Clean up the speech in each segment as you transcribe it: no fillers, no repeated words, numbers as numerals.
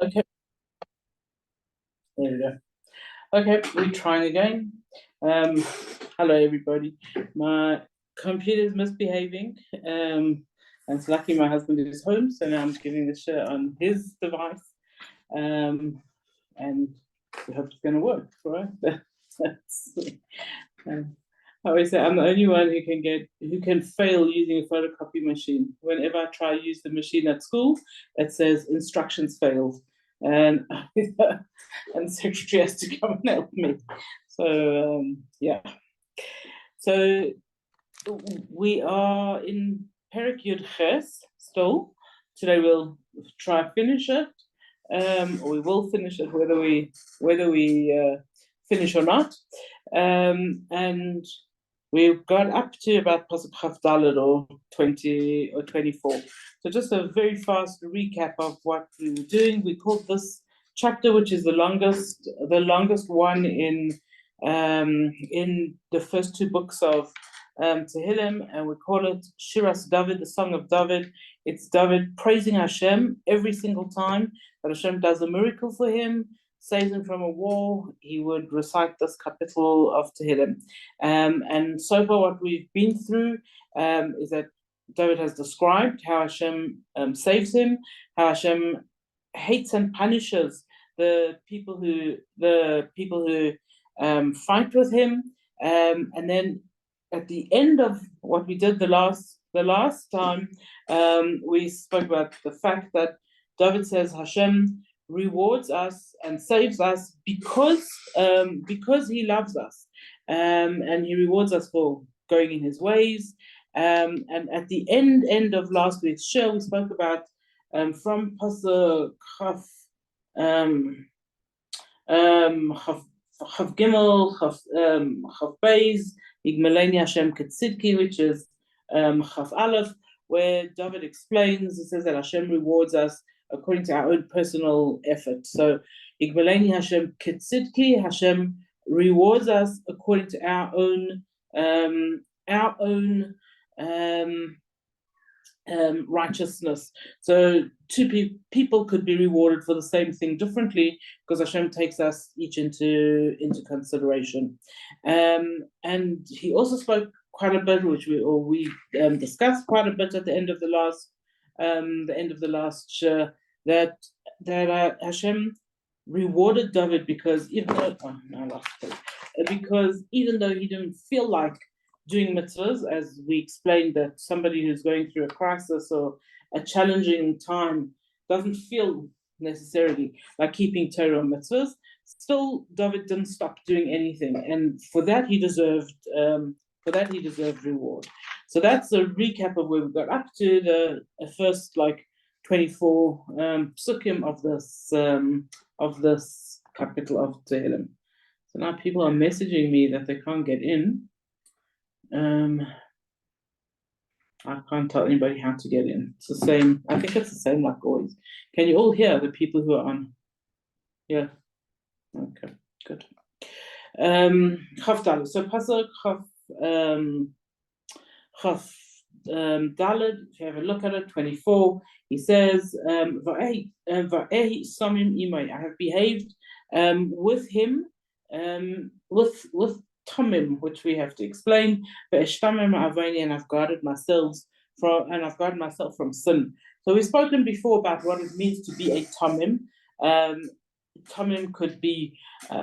Okay, there we go. Okay, we're trying again. Hello everybody. My computer's misbehaving. And it's lucky my husband is home, so now I'm giving the share on his device. And we hope it's gonna work, right? I always say I'm the only one who can fail using a photocopy machine. Whenever I try to use the machine at school, it says instructions failed, and and the secretary has to come and help me. So yeah, so we are in Perek Yud Ches still. Today we'll try to finish it, or we will finish it whether we finish or not, and we've got up to about Pasuk Chaf Daled or 20 or 24. So just a very fast recap of what we were doing. We called this chapter, which is the longest one in the first two books of Tehillim, and we call it Shiras David, the Song of David. It's David praising Hashem every single time that Hashem does a miracle for him, saves him from a war. He would recite this capital of Tehillim. And so far, what we've been through is that David has described how Hashem saves him, how Hashem hates and punishes the people who fight with him, and then at the end of what we did the last time, we spoke about the fact that David says Hashem rewards us and saves us because he loves us, and he rewards us for going in his ways. And at the end of last week's show, we spoke about from Pasuk Chaf Gimel, Chaf Beis, Igmeleni Hashem Ketzidki, which is Chaf Aleph, where David explains, he says that Hashem rewards us according to our own personal effort. So, Igmeleni Hashem Ketzidki, Hashem rewards us according to our own righteousness. So two people could be rewarded for the same thing differently because Hashem takes us each into consideration. And he also spoke quite a bit, which we discussed quite a bit at the end of the last share, that Hashem rewarded David because even though he didn't feel like doing mitzvahs, as we explained, that somebody who's going through a crisis or a challenging time doesn't feel necessarily like keeping Torah or mitzvahs, still David didn't stop doing anything, and for that he deserved reward. So that's a recap of where we got up to the first 24 psukim of this capital of Tehillim. So now people are messaging me that they can't get in. I can't tell anybody how to get in. It's the same. I think it's the same like always. Can you all hear the people who are on? Yeah. Okay. Good. Chaf Daled. So Pasuk Chaf Daled. If you have a look at it, 24. He says, "Va'ehi samim imay." I have behaved with him, with Tamim, which we have to explain. And I've guarded myself from sin. So we've spoken before about what it means to be a Tamim. Tamim could be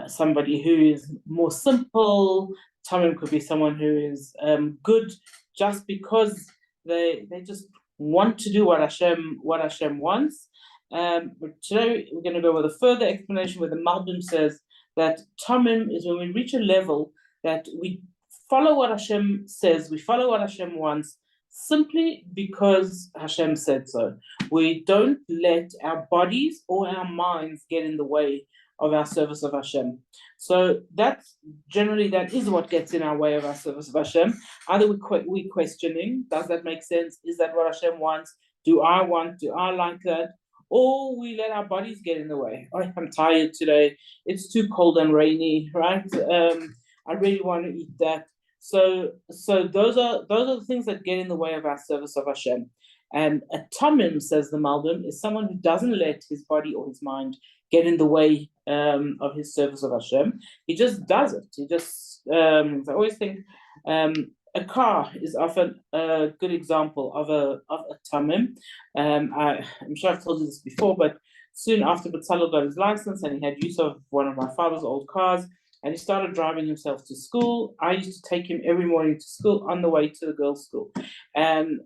somebody who is more simple. Tamim could be someone who is good just because they just want to do what Hashem wants. But today we're going to go with a further explanation where the Malbim says that Tamim is when we reach a level that we follow what Hashem says, we follow what Hashem wants, simply because Hashem said so. We don't let our bodies or our minds get in the way of our service of Hashem. So that is what gets in our way of our service of Hashem. Either we're questioning, does that make sense? Is that what Hashem wants? Do I like that? Or we let our bodies get in the way. Oh, I'm tired today. It's too cold and rainy, right? I really want to eat that. So those are the things that get in the way of our service of Hashem. And a tamim, says the Malbim, is someone who doesn't let his body or his mind get in the way of his service of Hashem. He just does it. He just, I always think, a car is often a good example of a tamim. I'm sure I've told you this before, but soon after Batzalel got his license and he had use of one of my father's old cars, and he started driving himself to school. I used to take him every morning to school on the way to the girls' school. And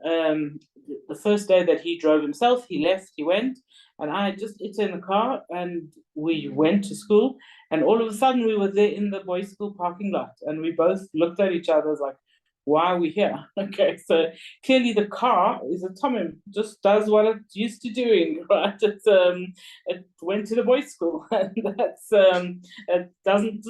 the first day that he drove himself, he left, he went, and I just hit in the car and we went to school. And all of a sudden we were there in the boys' school parking lot, and we both looked at each other like, why are we here? Okay, so clearly the car is a tamim, just does what it's used to doing, right? It went to the boys' school, and it doesn't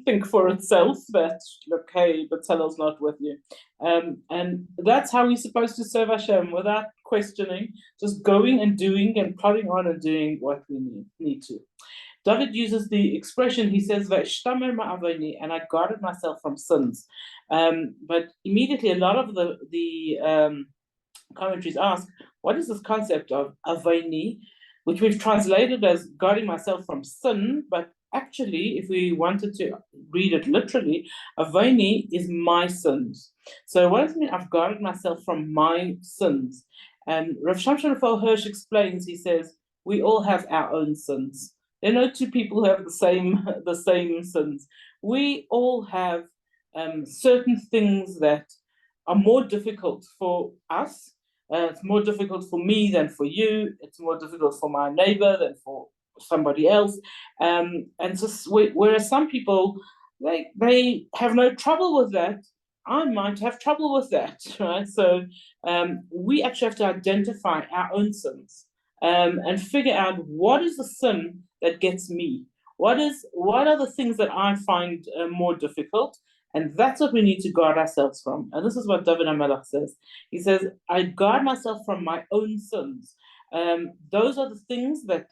think for itself that, look, hey, Batzalel's not with you. And that's how we're supposed to serve Hashem, without questioning, just going and doing and plodding on and doing what we need to. David uses the expression, he says, and I guarded myself from sins. But immediately a lot of the commentaries ask, what is this concept of avoni, which we've translated as guarding myself from sin, but actually, if we wanted to read it literally, avoni is my sins. So what does it mean, I've guarded myself from my sins? And Rav Shamshon Raphael Hirsch explains, he says, we all have our own sins. There are no two people who have the same sins. We all have certain things that are more difficult for us. It's more difficult for me than for you. It's more difficult for my neighbor than for somebody else. And so, whereas some people, they have no trouble with that, I might have trouble with that, right? So we actually have to identify our own sins and figure out what is the sin that gets me. What are the things that I find more difficult? And that's what we need to guard ourselves from. And this is what David HaMelech says. He says, I guard myself from my own sins. Those are the things that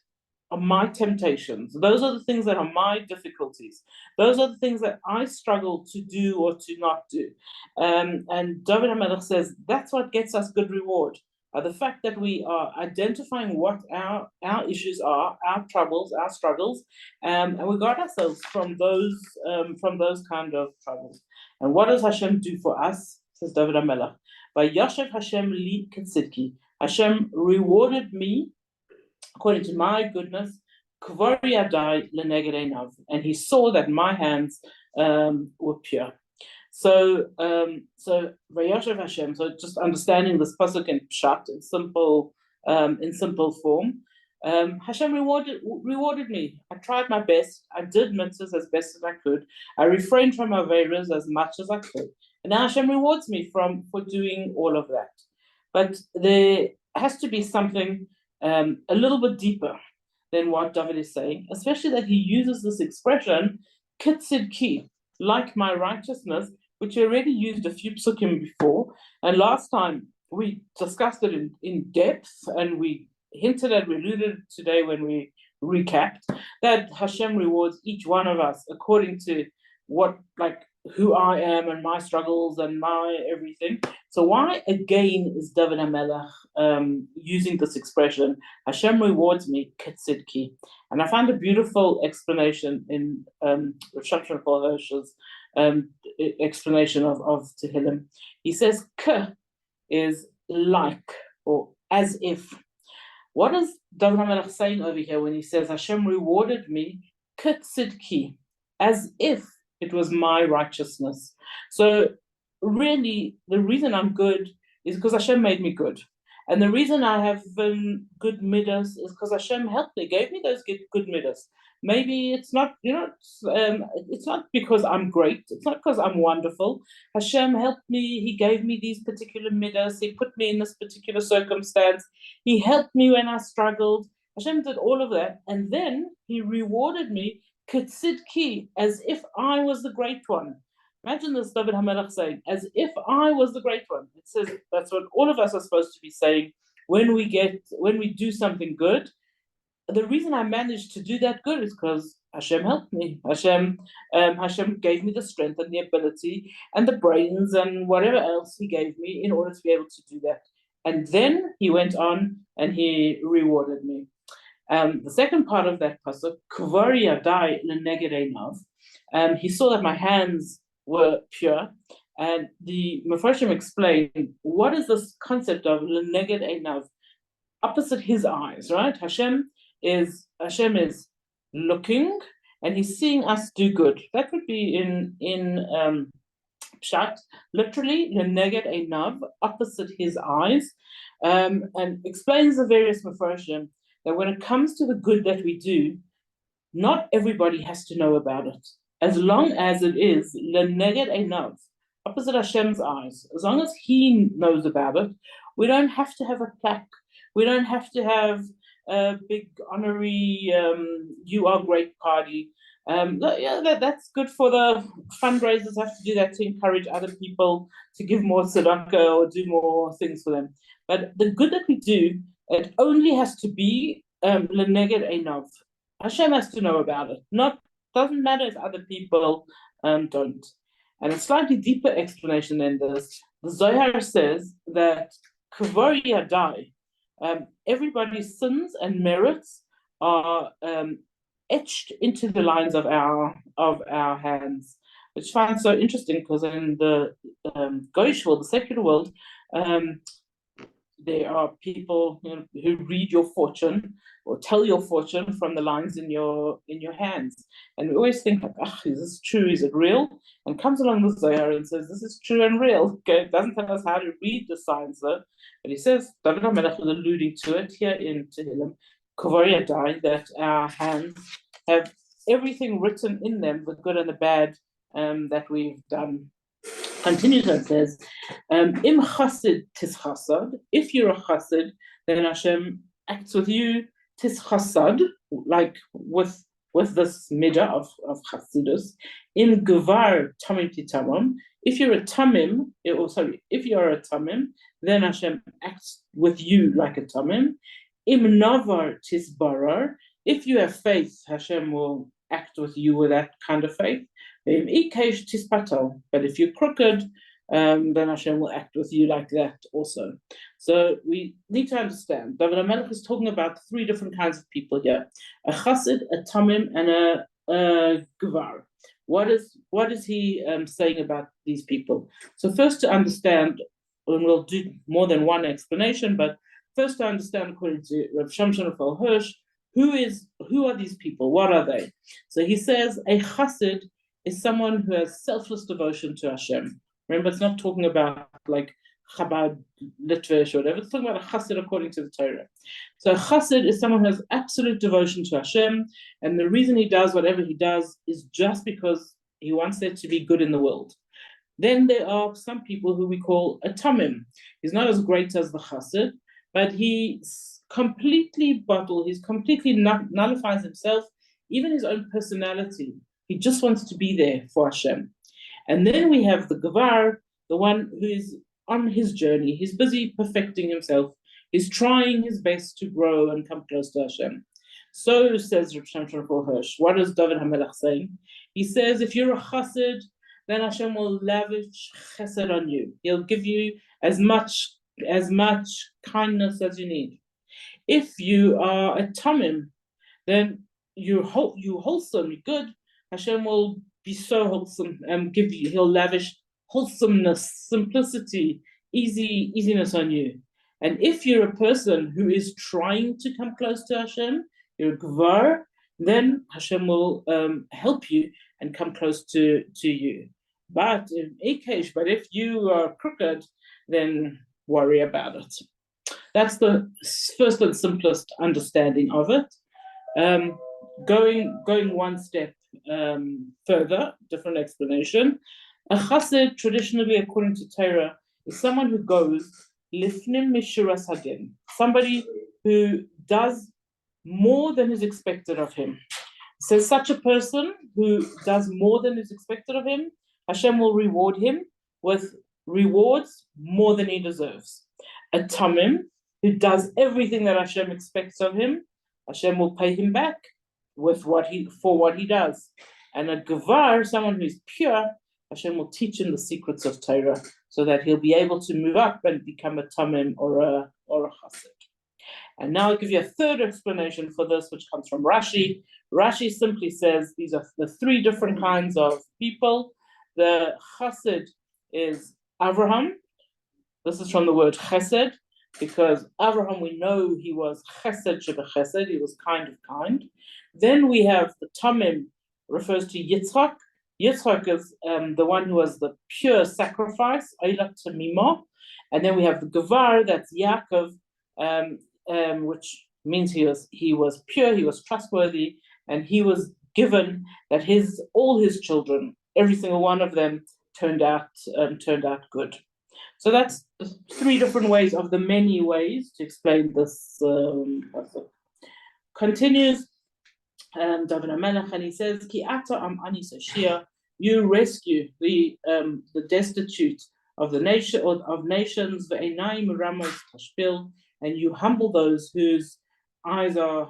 are my temptations. Those are the things that are my difficulties. Those are the things that I struggle to do or to not do. And David HaMelech says, that's what gets us good reward. The fact that we are identifying what our issues are, our troubles, our struggles, and we guard ourselves from those kind of troubles. And what does Hashem do for us? Says David HaMelech. Vayashev Hashem li ketzidki. Hashem rewarded me according to my goodness. Kvar yadai leneged einav. And he saw that my hands were pure. So Vayashev Hashem. So just understanding this pasuk in pshat, in simple form. Hashem rewarded me. I tried my best. I did mitzvahs as best as I could. I refrained from averos as much as I could. And now Hashem rewards me for doing all of that. But there has to be something a little bit deeper than what David is saying, especially that he uses this expression, kitzid ki, like my righteousness, which we already used a few psukim before. And last time we discussed it in depth, and we hinted at, we alluded today when we recapped, that Hashem rewards each one of us according to who I am and my struggles and my everything. So why again is David HaMelech using this expression, Hashem rewards me, ketzidki? And I found a beautiful explanation in Rav Shamshon Raphael Hirsch's explanation of Tehillim. He says, k is like, or as if. What is David HaMelech saying over here when he says, Hashem rewarded me, ketzidki, as if it was my righteousness? So really, the reason I'm good is because Hashem made me good. And the reason I have good midas is because Hashem helped me, gave me those good midas. Maybe it's not, it's not because I'm great. It's not because I'm wonderful. Hashem helped me. He gave me these particular midas. He put me in this particular circumstance. He helped me when I struggled. Hashem did all of that. And then he rewarded me, ketzidki, as if I was the great one. Imagine this, David HaMelech saying, as if I was the great one. It says that's what all of us are supposed to be saying when we do something good. The reason I managed to do that good is because Hashem helped me. Hashem gave me the strength and the ability and the brains and whatever else he gave me in order to be able to do that. And then he went on and he rewarded me. The second part of that pasuk, Kvar yadai leneged einav, he saw that my hands were pure, and the Mefarshim explained what is this concept of leneged einav, opposite his eyes, right? Hashem is looking, and he's seeing us do good. That would be in Pshat, literally, leneged einav, opposite his eyes, and explains the various Mefarshim that when it comes to the good that we do, not everybody has to know about it. As long as it is leneged einav, opposite Hashem's eyes, as long as He knows about it, we don't have to have a plaque. We don't have to have a big honorary "you are great" party. That's good for the fundraisers. Have to do that to encourage other people to give more tzedakah or do more things for them. But the good that we do, it only has to be leneged einav. Hashem has to know about it. Doesn't matter if other people don't. And a slightly deeper explanation than this, the Zohar says that kvar yadai, everybody's sins and merits are etched into the lines of our hands, which I find so interesting because in the Goyish world, the secular world, there are people who read your fortune or tell your fortune from the lines in your hands, and we always think like, is this true? Is it real? And comes along the Zohar and says this is true and real. Okay, it doesn't tell us how to read the signs though, but he says David HaMelech is alluding to it here in Tehillim, Kvar yadai, that our hands have everything written in them, the good and the bad that we've done. Continues and says, Im chassid tis chasad, if you're a chassid, then Hashem acts with you tis chasad, like with this midah of chassidus. Im gevar tamim titamam, if you're a tamim, if you're a tamim, then Hashem acts with you like a tamim. Im navar tis barar, if you have faith, Hashem will act with you with that kind of faith. But if you're crooked, then Hashem will act with you like that also. So we need to understand, David HaMelech is talking about three different kinds of people here: a chassid, a tamim, and a gevar. What is he saying about these people? So first to understand, and we'll do more than one explanation, but first to understand according to Rav Shamshon Raphael Hirsch, who are these people? What are they? So he says a chassid is someone who has selfless devotion to Hashem. Remember, it's not talking about like Chabad, Litvish, or whatever. It's talking about a chassid according to the Torah. So a chassid is someone who has absolute devotion to Hashem, and the reason he does whatever he does is just because he wants there to be good in the world. Then there are some people who we call a tamim. He's not as great as the chassid, but he's completely nullifies himself, even his own personality. He just wants to be there for Hashem. And then we have the gevar, the one who is on his journey. He's busy perfecting himself. He's trying his best to grow and come close to Hashem. So says Rav Shamshon Raphael Hirsch. What is David HaMelech saying? He says, if you're a chassid, then Hashem will lavish chesed on you. He'll give you as much kindness as you need. If you are a tamim, then you're wholesome, you're good. Hashem will be so wholesome and he'll lavish wholesomeness, simplicity, easiness on you. And if you're a person who is trying to come close to Hashem, you're a gevar, then Hashem will help you and come close to you. But if you are crooked, then worry about it. That's the first and simplest understanding of it. Going one step further, different explanation. A chassid, traditionally according to Torah, is someone who goes lifnim mishuras hadin, somebody who does more than is expected of him. So such a person who does more than is expected of him, Hashem will reward him with rewards more than he deserves. A tamim, who does everything that Hashem expects of him, Hashem will pay him back with what he does. And a gevar, someone who's pure, Hashem will teach him the secrets of Torah. so that he'll be able to move up and become a tamim or a chassid. And now I'll give you a third explanation for this, which comes from Rashi. Rashi simply says these are the three different kinds of people. The chassid is Avraham. This is from the word chesed, because Avraham, we know he was chesed shebechesed, he was kind of kind. Then we have the tamim, refers to Yitzchak. Yitzchak is the one who was the pure sacrifice, Eilat Tamima. And then we have the Gavar, that's Yaakov, which means he was pure, he was trustworthy, and he was given that all his children, every single one of them, turned out good. So that's three different ways of the many ways to explain this. Continues David HaMelech, and he says, Ki ata am ani sashia, you rescue the destitute of the nation of nations, ve'enayim ramos tashpil, and you humble those whose eyes are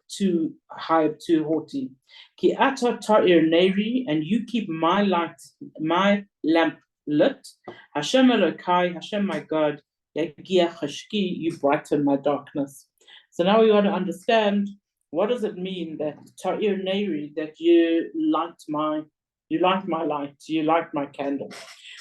too high, too haughty. Ki ata ta'ir neri, and you keep my light, my lamp lit. Hashem Elokai, Hashem my God, yagia chashki, you brighten my darkness. So now we want to understand, what does it mean that ta'ir neri, that you light my light, you light my candle?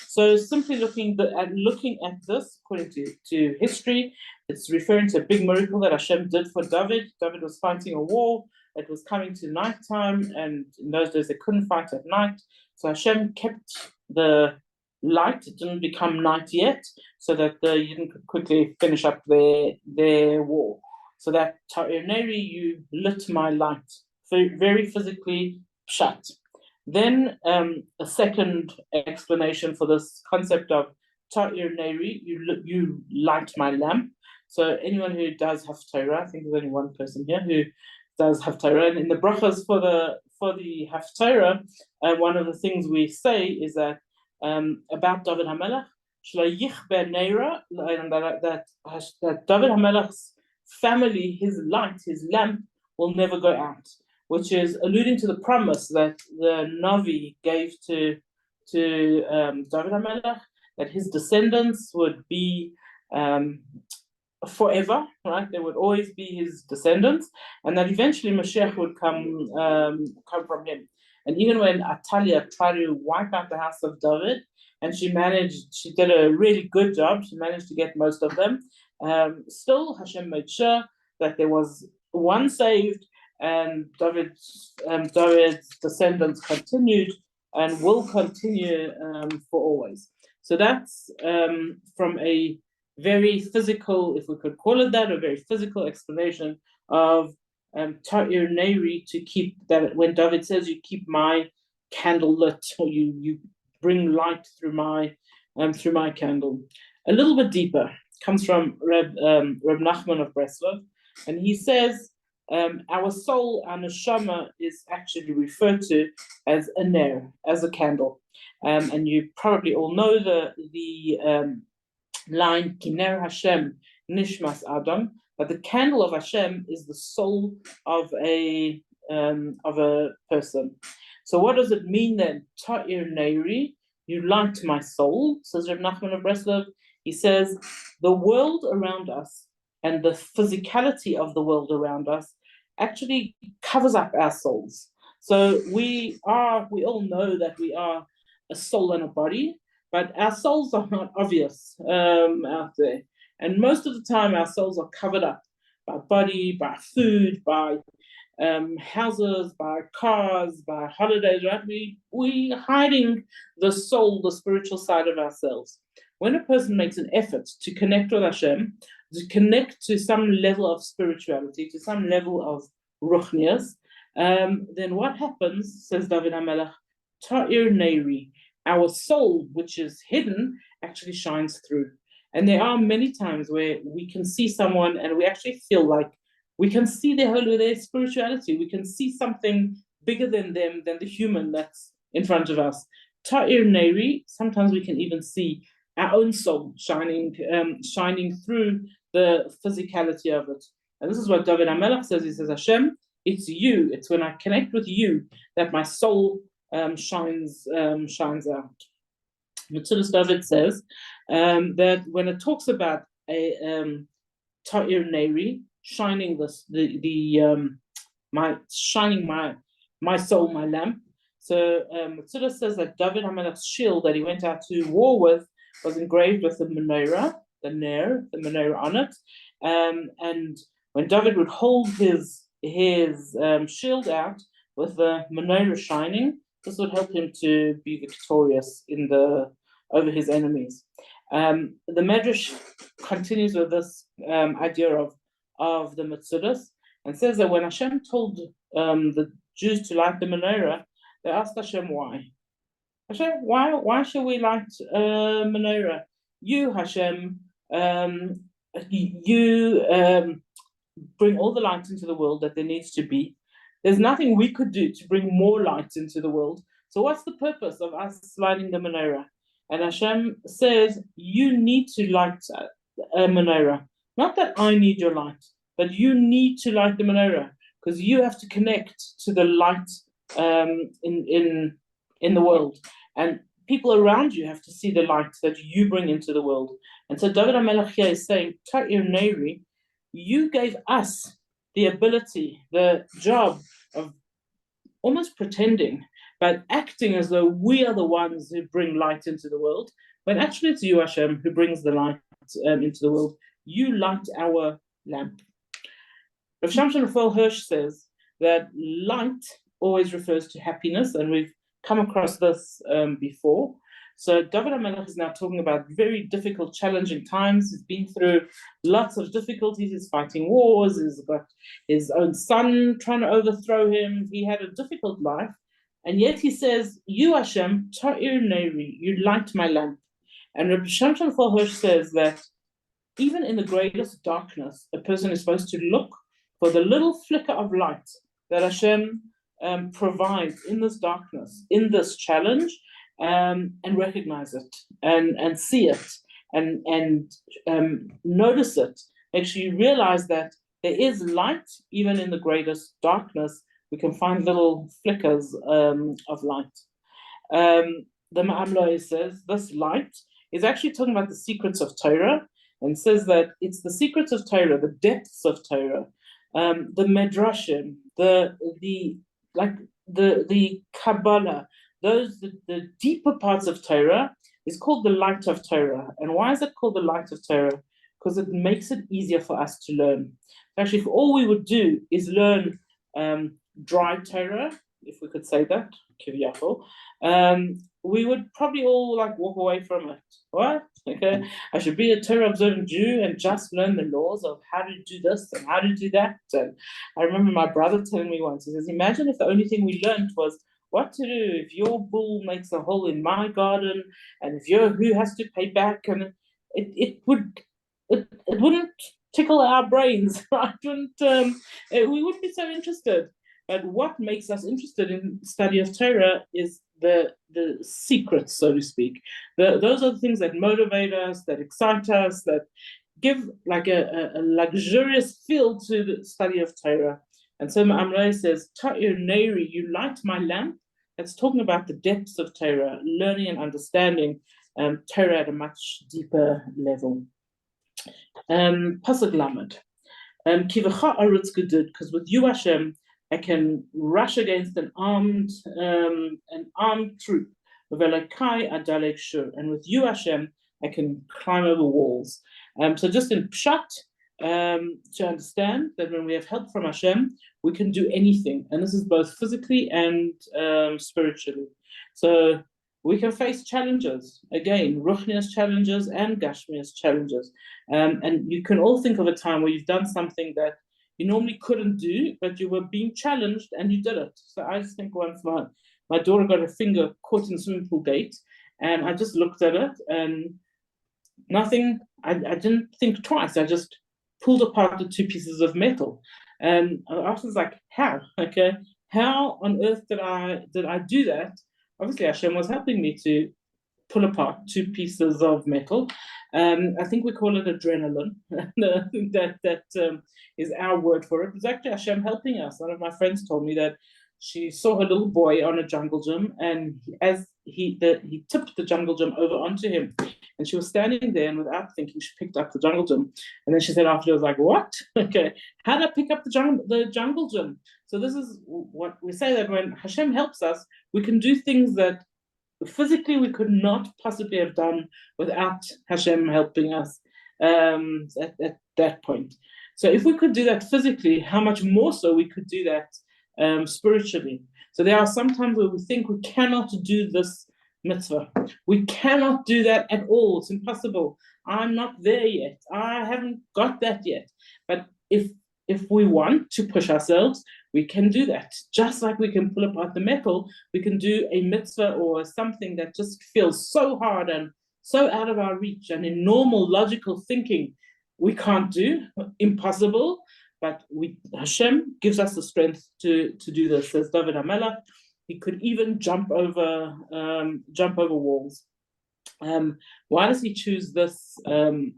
So simply looking at this, according to history, it's referring to a big miracle that Hashem did for David. David was fighting a war. It was coming to nighttime, and in those days they couldn't fight at night. So Hashem kept the light. It didn't become night yet, so that the Yidden could quickly finish up their war. So that Ta'ir Neri, you lit my light, very physically shut. Then a second explanation for this concept of Ta'ir Neri, you light my lamp. So anyone who does Haftarah, I think there's only one person here who does Haftarah, and in the brachas for the Haftarah, one of the things we say is that about David HaMelech, that David HaMelech's family, his light, his lamp, will never go out, which is alluding to the promise that the Navi gave to David HaMelech, that his descendants would be forever, right? They would always be his descendants, and that eventually Mashiach would come from him. And even when Atalia tried to wipe out the house of David, and she did a really good job, she managed to get most of them, still Hashem made sure that there was one saved, and David's descendants continued and will continue for always. So that's from a very physical, if we could call it that, a very physical explanation of Ta'ir Neri, to keep that. When David says, you keep my candle lit, or you bring light through my candle. A little bit deeper comes from Reb Nachman of Breslov, and he says our soul, our neshama, is actually referred to as a ner, as a candle, and you probably all know the line Kiner Hashem Nishmas Adam, but the candle of Hashem is the soul of a person. So what does it mean then? Ta'ir Neiri, you light my soul, says Reb Nachman of Breslov. He says the world around us and the physicality of the world around us actually covers up our souls. So we all know that we are a soul and a body, but our souls are not obvious out there. And most of the time, our souls are covered up by body, by food, by houses, by cars, by holidays, right? We hiding the soul, the spiritual side of ourselves. When a person makes an effort to connect with Hashem, to connect to some level of spirituality, to some level of ruchnias, then what happens, says David HaMelech, Ta'ir Neiri, our soul, which is hidden, actually shines through. And there are many times where we can see someone and we actually feel like we can see their spirituality. We can see something bigger than them, than the human that's in front of us. Ta'ir Neiri, sometimes we can even see our own soul shining through the physicality of it. And this is what David HaMelech says. He says, Hashem, it's you. It's when I connect with you that my soul shines out. Metzudas David says that when it talks about a Ta'ir Neri, shining my soul, my lamp. So Metzudas says that David HaMelech's shield that he went out to war with was engraved with the menorah, the menorah on it. And when David would hold his shield out with the menorah shining, this would help him to be victorious over his enemies. The Medrash continues with this idea of the Metzudas and says that when Hashem told the Jews to light the menorah, they asked Hashem why. Hashem, why should we light menorah? You, Hashem, you bring all the light into the world that there needs to be. There's nothing we could do to bring more light into the world. So what's the purpose of us lighting the menorah? And Hashem says, you need to light a menorah. Not that I need your light, but you need to light the menorah because you have to connect to the light in the world. And people around you have to see the light that you bring into the world. And so David HaMelech here is saying, Ta'ir Neri, you gave us the ability, the job of almost pretending, but acting as though we are the ones who bring light into the world, when actually it's you, Hashem, who brings the light into the world. You light our lamp. Rav Shamshon Raphael Hirsch says that light always refers to happiness, and we've come across this before. So David HaMelech is now talking about very difficult, challenging times. He's been through lots of difficulties. He's fighting wars. He's got his own son trying to overthrow him. He had a difficult life. And yet he says, you, Hashem, Ta'ir Neri, you light my lamp. And Rabbi Shamshon Raphael Hirsch says that even in the greatest darkness, a person is supposed to look for the little flicker of light that Hashem provides in this darkness, in this challenge, and recognize it and see it and notice it. Make sure you realize that there is light even in the greatest darkness. We can find little flickers of light. The Ma'amloi says this light is actually talking about the secrets of Torah, and says that it's the secrets of Torah, the depths of Torah, the Medrashim, the Kabbalah, the deeper parts of Torah is called the light of Torah. And why is it called the light of Torah? Because it makes it easier for us to learn. Actually, if all we would do is learn dry Torah, if we could say that, we would probably all walk away from it. What? Okay, I should be a Torah observant Jew and just learn the laws of how to do this and how to do that. And I remember my brother telling me once, he says, imagine if the only thing we learned was what to do if your bull makes a hole in my garden, and if who has to pay back, and it wouldn't tickle our brains, right? We wouldn't be so interested. But what makes us interested in study of Torah is the secrets, so to speak. Those are the things that motivate us, that excite us, that give a luxurious feel to the study of Torah. And so Ma'amrei says, Ta'ir Neri, you light my lamp. That's talking about the depths of Torah, learning and understanding Torah at a much deeper level. Pasuk Lamed. Kivacha aretz gedud, because with you, Hashem, I can rush against an armed troop. And with you, Hashem, I can climb over walls. So just in Pshat, to understand that when we have help from Hashem, we can do anything. And this is both physically and spiritually. So we can face challenges, again, Ruchnias challenges and Gashmias challenges. And you can all think of a time where you've done something that you normally couldn't do, but you were being challenged and you did it. So I just think once my daughter got her finger caught in the swimming pool gate, and I just looked at it and nothing, I didn't think twice. I just pulled apart the two pieces of metal. And I was like, how? Okay, how on earth did I do that? Obviously Hashem was helping me to pull apart two pieces of metal. I think we call it adrenaline. that is our word for it. It's actually Hashem helping us. One of my friends told me that she saw her little boy on a jungle gym, and as he tipped the jungle gym over onto him, and she was standing there, and without thinking, she picked up the jungle gym, and then she said afterwards, like, "What? Okay, how did I pick up the jungle gym?" So this is what we say, that when Hashem helps us, we can do things that physically we could not possibly have done without Hashem helping us at that point. So if we could do that physically, how much more so we could do that spiritually. So there are some times where we think we cannot do this mitzvah. We cannot do that at all. It's impossible. I'm not there yet. I haven't got that yet. But if we want to push ourselves, we can do that. Just like we can pull apart the metal, we can do a mitzvah or something that just feels so hard and so out of our reach, and in normal logical thinking, we can't do, impossible, but Hashem gives us the strength to do this. Says David HaMelech, he could even jump over walls. Why does he choose this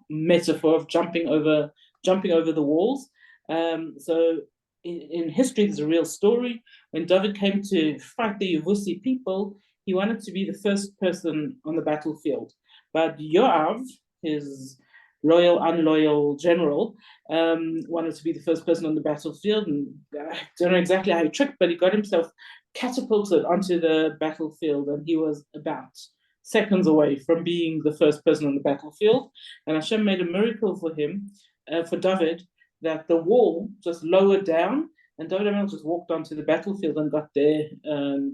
metaphor of jumping over the walls? So in history, there's a real story. When David came to fight the Yevusi people, he wanted to be the first person on the battlefield. But Yoav, his unloyal general, wanted to be the first person on the battlefield. And I don't know exactly how he tricked, but he got himself catapulted onto the battlefield, and he was about seconds away from being the first person on the battlefield. And Hashem made a miracle for him, for David, that the wall just lowered down, and David HaMelech just walked onto the battlefield and got there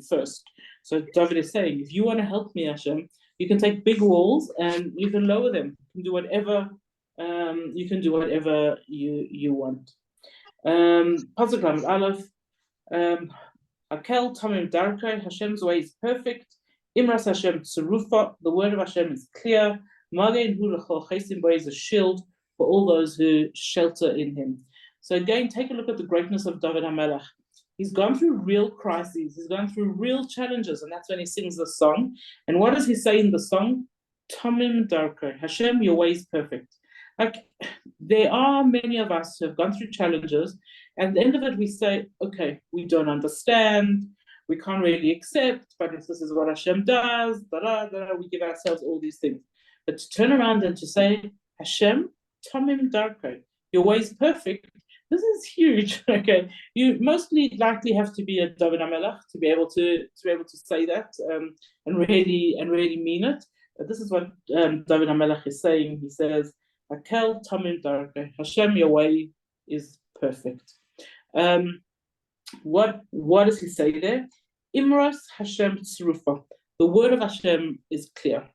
first. So David is saying, if you want to help me, Hashem, you can take big walls and you can lower them. You can do whatever you want. Pasuk Lamed Aleph. Akel Tamim Darkei. Hashem's way is perfect. Imras Hashem Tzerufa. The word of Hashem is clear. Magen Hu L'chol Chesim Bo is a shield for all those who shelter in him. So again, take a look at the greatness of David HaMelech. He's gone through real crises. He's gone through real challenges, and that's when he sings the song. And what does he say in the song? Tamim Darkei. Hashem, your way is perfect. Like, there are many of us who have gone through challenges, and at the end of it, we say, okay, we don't understand, we can't really accept, but if this is what Hashem does, we give ourselves all these things. But to turn around and to say, Hashem, Tamim Darkei, your way is perfect, this is huge. Okay, you mostly likely have to be a David HaMelech to be able to say that and really mean it. But this is what David HaMelech is saying. He says, "Akel Tamim Darkei, Hashem, your way is perfect." What does he say there? Imras Hashem Tzerufa. The word of Hashem is clear,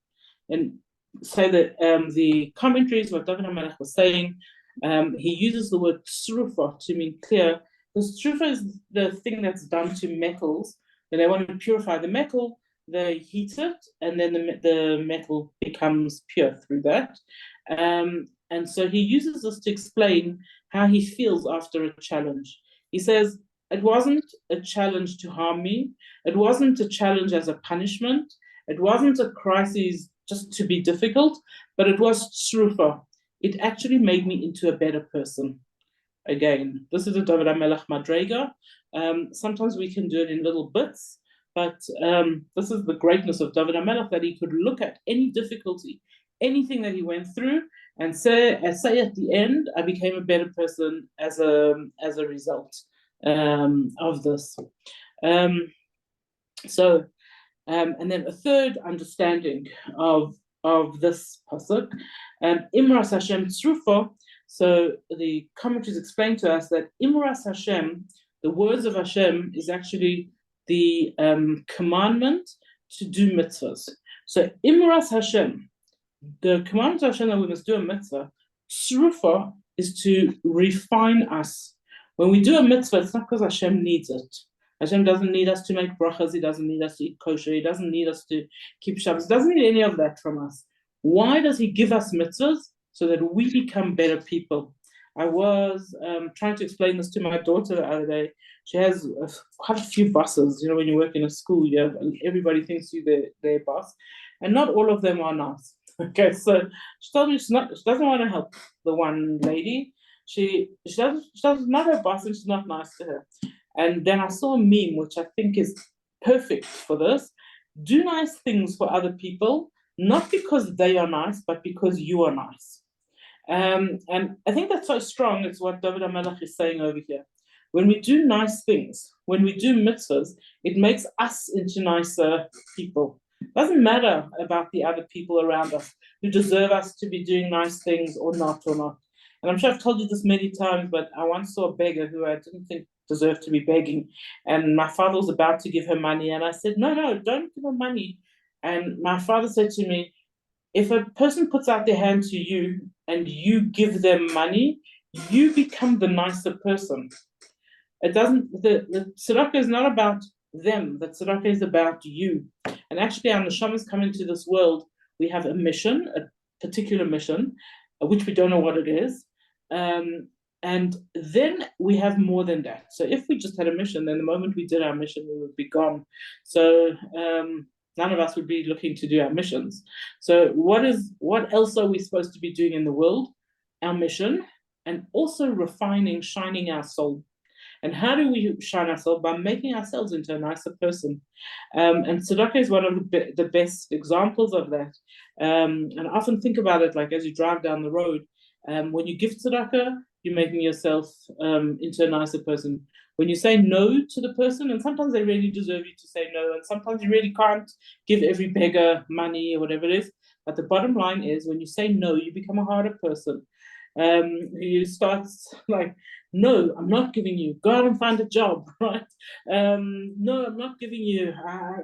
and so that the commentaries, what David HaMelech was saying. He uses the word tzrufa to mean clear, because tzrufa is the thing that's done to metals. When they want to purify the metal, they heat it, and then the metal becomes pure through that. And so he uses this to explain how he feels after a challenge. He says, it wasn't a challenge to harm me. It wasn't a challenge as a punishment. It wasn't a crisis just to be difficult, but it was tzrufa. It actually made me into a better person. Again, this is a David HaMelech Madrega. Sometimes we can do it in little bits, but this is the greatness of David HaMelech, that he could look at any difficulty, anything that he went through, and say at the end, I became a better person as a result of this. And then a third understanding of this pasuk, Imras Hashem Tzrufa. So the commentaries explain to us that Imras Hashem, the words of Hashem, is actually the commandment to do mitzvahs. So Imras Hashem, the commandment of Hashem that we must do a mitzvah. Tzrufa is to refine us. When we do a mitzvah, it's not because Hashem needs it. Hashem doesn't need us to make brachas. He doesn't need us to eat kosher. He doesn't need us to keep Shabbos. He doesn't need any of that from us. Why does he give us mitzvahs? So that we become better people. I was trying to explain this to my daughter the other day. She has quite a few bosses. You know, when you work in a school, everybody thinks you're their boss. And not all of them are nice. Okay, so she told me she doesn't want to help the one lady. She's not her boss, and she's not nice to her. And then I saw a meme, which I think is perfect for this. do nice things for other people, not because they are nice, but because you are nice. And I think that's so strong. It's what David HaMelech is saying over here. When we do nice things, when we do mitzvahs, it makes us into nicer people. It doesn't matter about the other people around us who deserve us to be doing nice things or not, or not. And I'm sure I've told you this many times, but I once saw a beggar who I didn't think deserved to be begging. And my father was about to give her money. And I said, no, don't give her money. And my father said to me, if a person puts out their hand to you and you give them money, you become the nicer person. It doesn't, the tzedakah is not about them, the tzedakah is about you. And actually, our neshamas come into this world, we have a mission, a particular mission, which we don't know what it is. And then we have more than that. So if we just had a mission, then the moment we did our mission, we would be gone. So none of us would be looking to do our missions. So what else are we supposed to be doing in the world? Our mission, and also refining, shining our soul. And how do we shine ourselves? By making ourselves into a nicer person. And tzedakah is one of the best examples of that. And I often think about it like as you drive down the road, when you give tzedakah, you're making yourself into a nicer person. When you say no to the person, and sometimes they really deserve you to say no, and sometimes you really can't give every beggar money or whatever it is. But the bottom line is when you say no, you become a harder person. You start like, no, I'm not giving you. Go out and find a job, right? No, I'm not giving you. I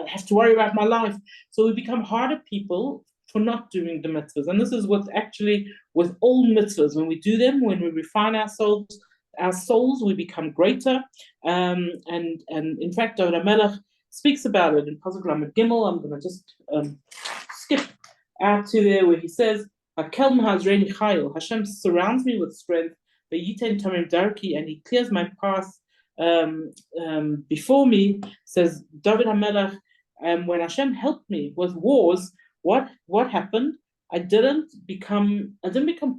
have to worry about my life. So we become harder people for not doing the mitzvahs. And this is what's actually with all mitzvahs. When we do them, when we refine ourselves, our souls, we become greater. And in fact, David HaMelech speaks about it in Pasuk Lamed Gimel. I'm going to just skip out to there where he says, Hashem surrounds me with strength, and he clears my path before me, says David HaMelech. When Hashem helped me with wars, what happened? I didn't become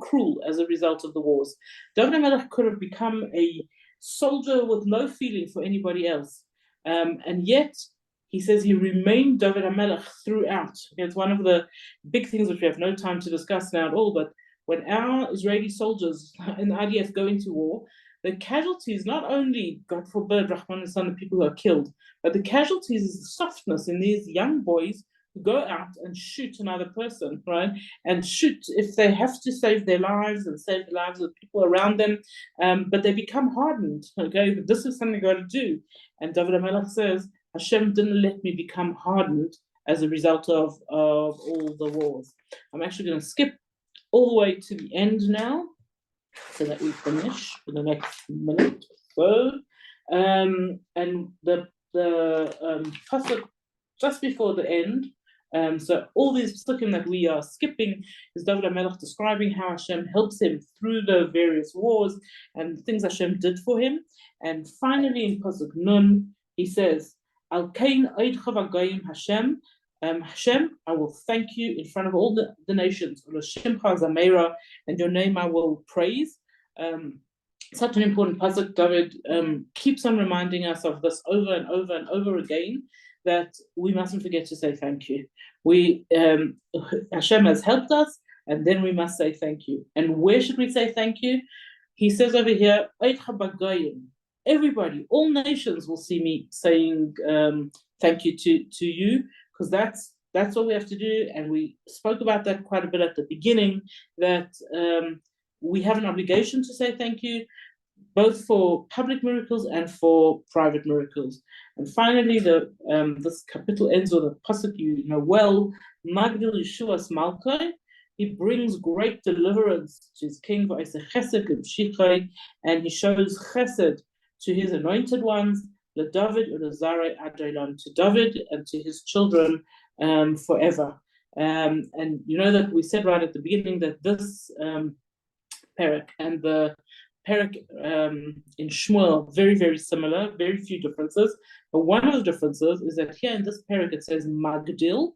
cruel as a result of the wars. David HaMelech could have become a soldier with no feeling for anybody else, and yet he says he remained David HaMelech throughout. It's one of the big things which we have no time to discuss now at all, but when our Israeli soldiers in the IDF go into war, the casualties, not only, God forbid, Rahman and Son, the people who are killed, but the casualties is the softness in these young boys who go out and shoot another person, right? And shoot if they have to save their lives and save the lives of people around them, but they become hardened, okay? But this is something you got to do. And David HaMelech says, Hashem didn't let me become hardened as a result of all the wars. I'm actually going to skip all the way to the end now so that we finish for the next minute or so. And the pasuk just before the end, so all these psukim that we are skipping is David HaMelech describing how Hashem helps him through the various wars and things Hashem did for him. And finally in pasuk Nun, he says, Al kain oidcha v'goyim Hashem, Hashem, I will thank you in front of all the nations, and your name I will praise. Such an important pasuk. David keeps on reminding us of this over and over and over again, that we mustn't forget to say thank you. Hashem has helped us, and then we must say thank you. And where should we say thank you? He says over here, everybody, all nations will see me saying thank you to you, because that's what we have to do. And we spoke about that quite a bit at the beginning, that we have an obligation to say thank you, both for public miracles and for private miracles. And finally, this capital ends with a pasuk you know well, Magdil Yeshuas Malkai. He brings great deliverance to his king, and he shows chesed to his anointed ones, David to David and to his children forever. And you know that we said right at the beginning that this parak and the parak in Shmuel are very, very similar, very few differences. But one of the differences is that here in this parak it says Magdil,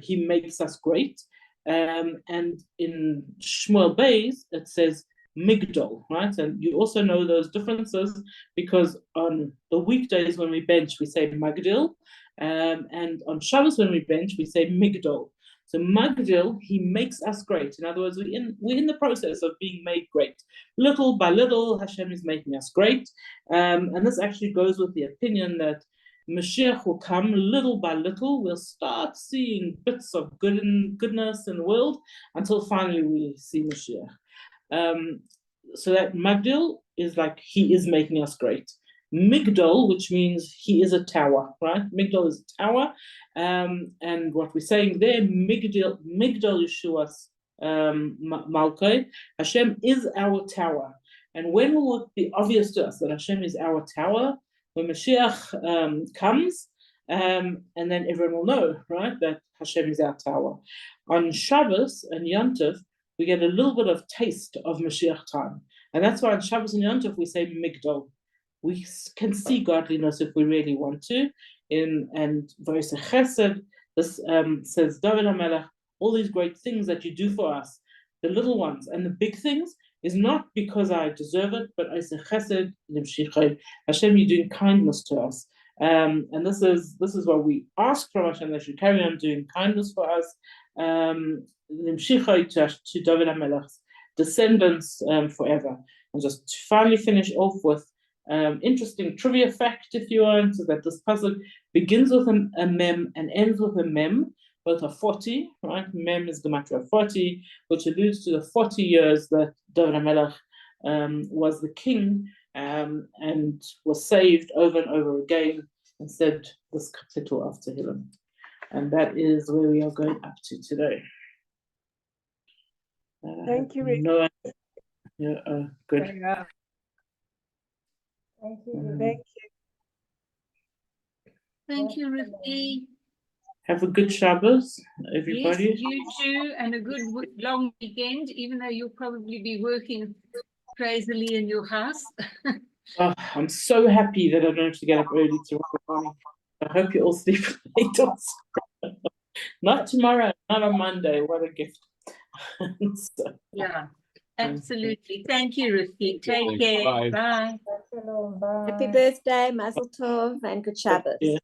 he makes us great. And in Shmuel Beis it says Migdal, right? And you also know those differences because on the weekdays when we bench, we say Magdil, and on Shabbos when we bench, we say Migdal. So Magdil, he makes us great. In other words, we're in the process of being made great. Little by little, Hashem is making us great. And this actually goes with the opinion that Mashiach will come little by little. We'll start seeing bits of goodness in the world until finally we see Mashiach. So that Magdil is like he is making us great. Migdal, which means he is a tower, right? Migdal is a tower. And what we're saying there, Migdal Yeshua's Malkei, Hashem is our tower. And when will it be obvious to us that Hashem is our tower? When Mashiach comes, and then everyone will know, right, that Hashem is our tower. On Shabbos and Yom Tov, we get a little bit of taste of Mashiach time. And that's why on Shabbos and Yom Tov we say Migdal. We can see godliness if we really want to. And Vayoseh Chesed, this says David HaMelech, all these great things that you do for us, the little ones and the big things, is not because I deserve it, but Vayoseh Chesed Limshichai. Hashem, you're doing kindness to us. And this is what we ask from Hashem, that should carry on doing kindness for us. Limshichai to David HaMelech's descendants forever. And just to finally finish off with interesting trivia fact, if you want, so that this pasuk begins with a mem and ends with a mem, both are 40, right? Mem is gematria 40, which alludes to the 40 years that David HaMelech was the king and was saved over and over again, and said this kapitel of Tehillim. And that is where we are going up to today. Thank you, Rick. No, yeah, good. Thank you. Thank you, Ruthie. Have a good Shabbos, everybody. Yes, you too, and a good long weekend, even though you'll probably be working crazily in your house. Oh, I'm so happy that I don't have to get up early tomorrow. I hope you all sleep late also. Not tomorrow, not on Monday. What a gift. So, yeah, absolutely. Thank you, Ruthie. Take care. Bye. Bye. Bye. Happy birthday, Mazel Tov, and good Shabbos. yeah.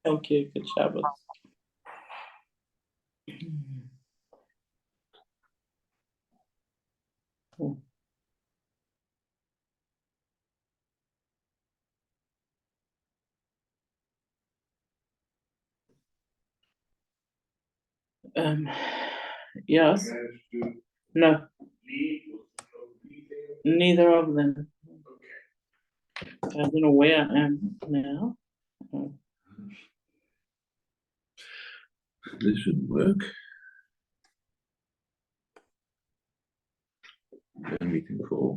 Thank you. Good Shabbos. Yes. No. Neither of them. I don't know where I am now. This shouldn't work. Meeting call.